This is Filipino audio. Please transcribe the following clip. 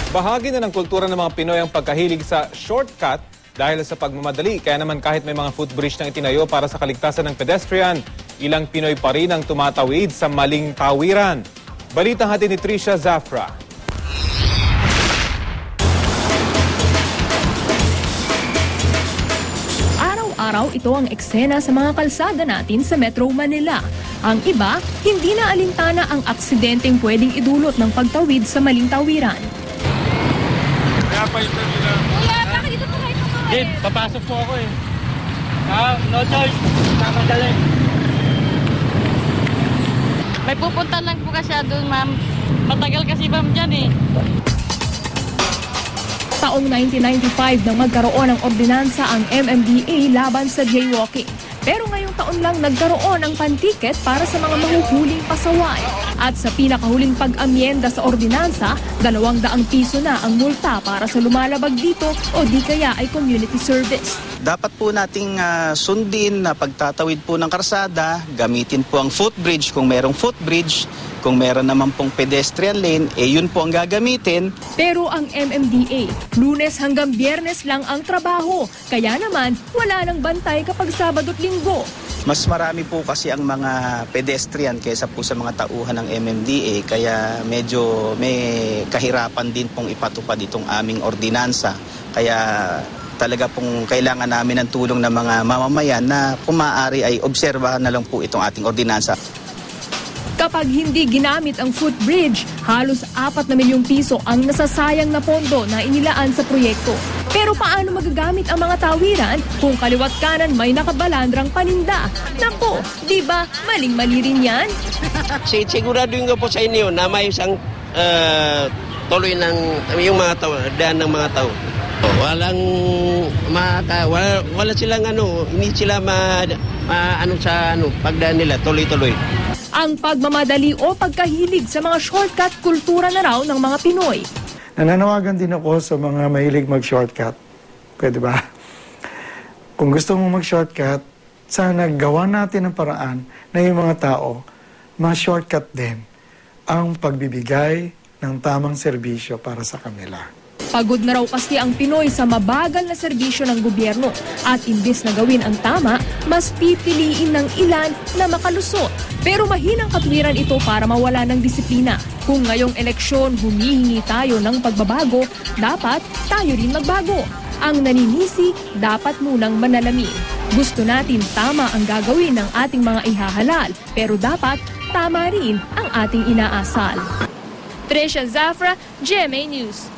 Bahagi na ng kultura ng mga Pinoy ang pagkahilig sa shortcut dahil sa pagmamadali. Kaya naman kahit may mga footbridge na itinayo para sa kaligtasan ng pedestrian, ilang Pinoy pa rin ang tumatawid sa maling tawiran. Balitang hatid ni Trisha Zafra. Araw-araw ito ang eksena sa mga kalsada natin sa Metro Manila. Ang iba, hindi na alintana ang aksidenteng pwedeng idulot ng pagtawid sa maling tawiran. Kaya pa ito nila. Kuya, bakit dito po kayo tumawa? Dave, papasok po ako eh. No choice. Namadali. May pupunta lang po kasi doon, ma'am. Matagal kasi ma'am dyan eh. Taong 1995 nang magkaroon ng ordinansa ang MMDA laban sa jaywalking. Pero ngayong taon lang nagkaroon ng pantiket para sa mga mahuhuling pasaway. At sa pinakahuling pag-amyenda sa ordinansa, 200 piso na ang multa para sa lumalabag dito o di kaya ay community service. Dapat po nating sundin na pagtatawid po ng karsada, gamitin po ang footbridge kung merong footbridge. Kung meron naman pong pedestrian lane, yun po ang gagamitin. Pero ang MMDA, Lunes hanggang Biyernes lang ang trabaho. Kaya naman, wala nang bantay kapag Sabado at Linggo. Mas marami po kasi ang mga pedestrian kaysa po sa mga tauhan ng MMDA. Kaya medyo may kahirapan din pong ipatupad itong aming ordinansa. Kaya talaga pong kailangan namin ng tulong ng mga mamamayan na kung maaari ay obserbahan na lang po itong ating ordinansa. Kapag hindi ginamit ang footbridge, halos 4 na milyong piso ang nasasayang na pondo na inilaan sa proyekto. Pero paano magagamit ang mga tawiran kung kaliwat kanan may nakabalandrang paninda? Naku, di ba maling-mali rin yan? Siguraduhin ko po sa inyo na may isang tuloy ng yung mga tao, daan ng mga tao. Wala silang hindi sila pagdaan nila tuloy-tuloy. Ang pagmamadali o pagkahilig sa mga shortcut kultura na raw ng mga Pinoy. Nananawagan din ako sa mga mahilig mag-shortcut. Pwede ba? Kung gusto mong mag-shortcut, sana gawa natin ang paraan na yung mga tao ma-shortcut din ang pagbibigay ng tamang serbisyo para sa kanila. Pagod na raw kasi ang Pinoy sa mabagal na serbisyo ng gobyerno at imbis na gawin ang tama, mas pipiliin ng ilan na makalusot. Pero mahinang katwiran ito para mawala ng disiplina. Kung ngayong eleksyon humihingi tayo ng pagbabago, dapat tayo rin magbago. Ang naninisi dapat munang manalamin. Gusto natin tama ang gagawin ng ating mga ihahalal, pero dapat tama rin ang ating inaasal. Trisha Zafra, GMA News.